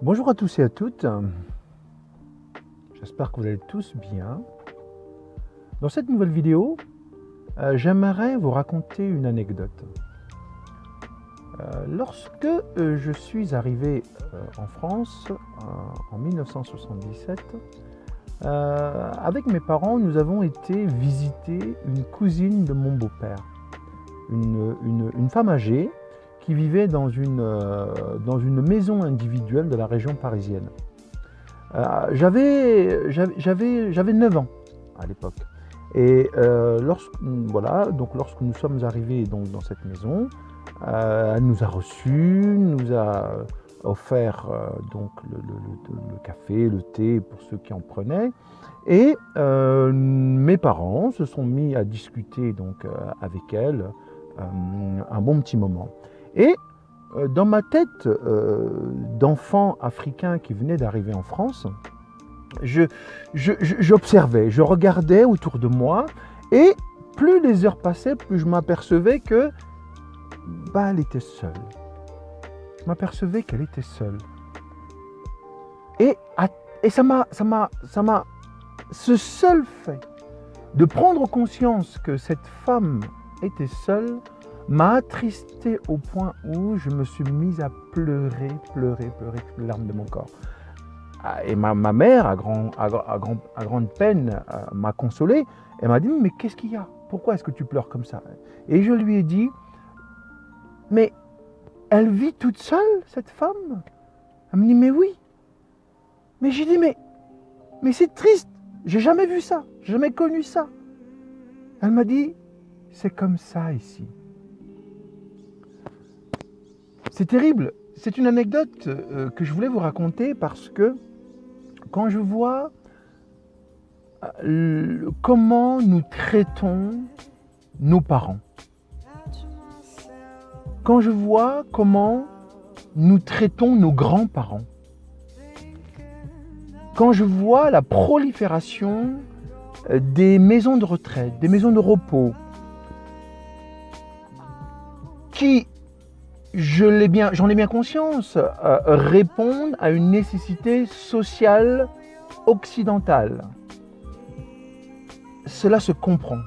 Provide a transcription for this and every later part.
Bonjour à tous et à toutes, j'espère que vous allez tous bien. Dans cette nouvelle vidéo, j'aimerais vous raconter une anecdote. Lorsque je suis arrivé en France en 1977, avec mes parents, nous avons été visiter une cousine de mon beau-père, une femme âgée qui vivait dans une maison individuelle de la région parisienne. J'avais 9 ans à l'époque. Et lorsque nous sommes arrivés dans cette maison, elle nous a reçus, nous a offert le café, le thé pour ceux qui en prenaient. Et mes parents se sont mis à discuter avec elle un bon petit moment. Et dans ma tête d'enfant africain qui venait d'arriver en France, j'observais, je regardais autour de moi, et plus les heures passaient, plus je m'apercevais que elle était seule. Je m'apercevais qu'elle était seule. Et ça m'a, ce seul fait de prendre conscience que cette femme était seule m'a attristé au point où je me suis mise à pleurer les larmes de mon corps. Et ma mère, à grande peine, m'a consolé. Elle m'a dit « Mais qu'est-ce qu'il y a? Pourquoi est-ce que tu pleures comme ça ?» Et je lui ai dit « Mais elle vit toute seule, cette femme ?» Elle me dit « Mais oui. » Mais j'ai dit « Mais c'est triste, j'ai jamais vu ça, j'ai jamais connu ça. » Elle m'a dit « C'est comme ça ici. » C'est terrible. C'est une anecdote que je voulais vous raconter parce que quand je vois comment nous traitons nos parents, quand je vois comment nous traitons nos grands-parents, quand je vois la prolifération des maisons de retraite, des maisons de repos, qui, j'en ai bien conscience, répondent à une nécessité sociale occidentale. Cela se comprend,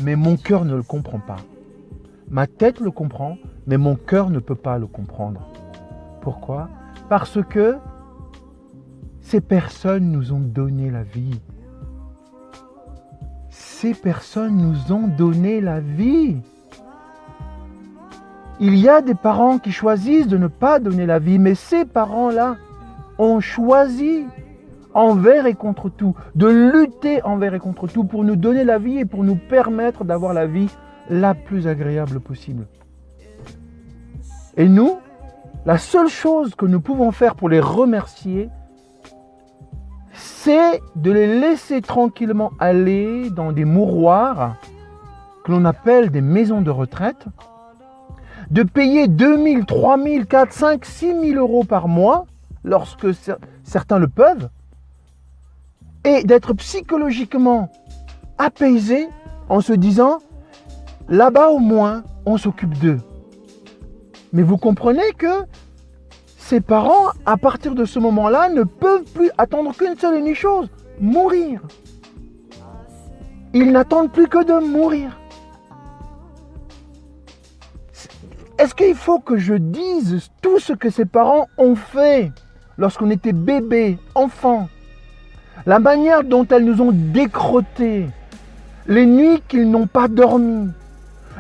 mais mon cœur ne le comprend pas. Ma tête le comprend, mais mon cœur ne peut pas le comprendre. Pourquoi? Parce que ces personnes nous ont donné la vie. Ces personnes nous ont donné la vie. Il y a des parents qui choisissent de ne pas donner la vie, mais ces parents-là ont choisi envers et contre tout, de lutter envers et contre tout pour nous donner la vie et pour nous permettre d'avoir la vie la plus agréable possible. Et nous, la seule chose que nous pouvons faire pour les remercier, c'est de les laisser tranquillement aller dans des mouroirs que l'on appelle des maisons de retraite, de payer 2 000, 3 000, 4 000, 5 000, 6 000 euros par mois, lorsque certains le peuvent, et d'être psychologiquement apaisé en se disant « là-bas au moins, on s'occupe d'eux ». Mais vous comprenez que ces parents, à partir de ce moment-là, ne peuvent plus attendre qu'une seule et unique chose, mourir. Ils n'attendent plus que de mourir. Est-ce qu'il faut que je dise tout ce que ces parents ont fait lorsqu'on était bébé, enfant? La manière dont elles nous ont décrottés, les nuits qu'ils n'ont pas dormi,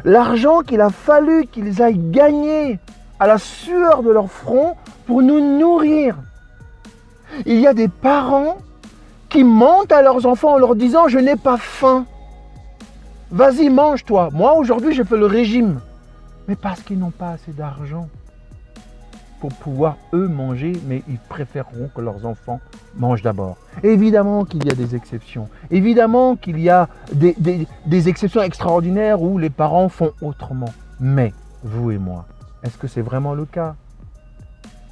l'argent qu'il a fallu qu'ils aillent gagner à la sueur de leur front pour nous nourrir. Il y a des parents qui mentent à leurs enfants en leur disant « je n'ai pas faim, vas-y mange-toi, moi aujourd'hui j'ai fait le régime ». Mais parce qu'ils n'ont pas assez d'argent pour pouvoir eux manger, mais ils préféreront que leurs enfants mangent d'abord. Évidemment qu'il y a des exceptions. Évidemment qu'il y a des exceptions extraordinaires où les parents font autrement. Mais, vous et moi, est-ce que c'est vraiment le cas?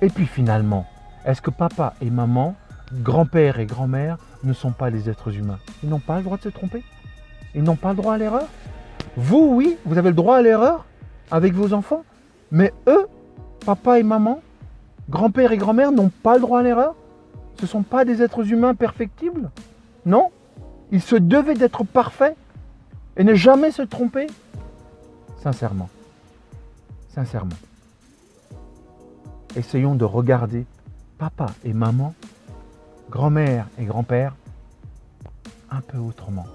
Et puis finalement, est-ce que papa et maman, grand-père et grand-mère ne sont pas des êtres humains? Ils n'ont pas le droit de se tromper? Ils n'ont pas le droit à l'erreur? Vous, oui, vous avez le droit à l'erreur avec vos enfants, mais eux, papa et maman, Grand-père et grand-mère n'ont pas le droit à l'erreur? Ce ne sont pas des êtres humains perfectibles? Non? Ils se devaient d'être parfaits et ne jamais se tromper? Sincèrement. Sincèrement. Essayons de regarder papa et maman, grand-mère et grand-père, un peu autrement.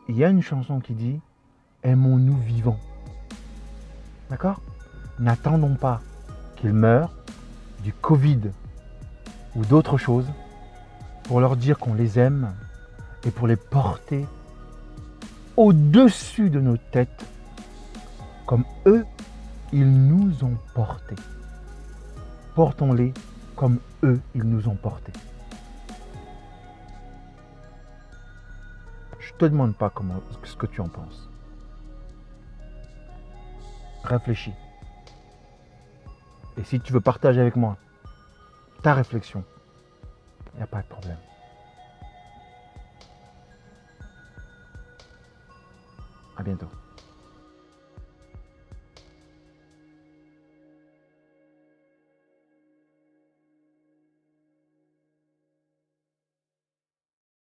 Il y a une chanson qui dit « Aimons-nous vivants ». D'accord? N'attendons pas qu'ils meurent du Covid ou d'autres choses pour leur dire qu'on les aime et pour les porter au-dessus de nos têtes comme eux, ils nous ont portés. Portons-les comme eux, ils nous ont portés. Je ne te demande pas ce que tu en penses. Réfléchis. Et si tu veux partager avec moi ta réflexion, il n'y a pas de problème. À bientôt.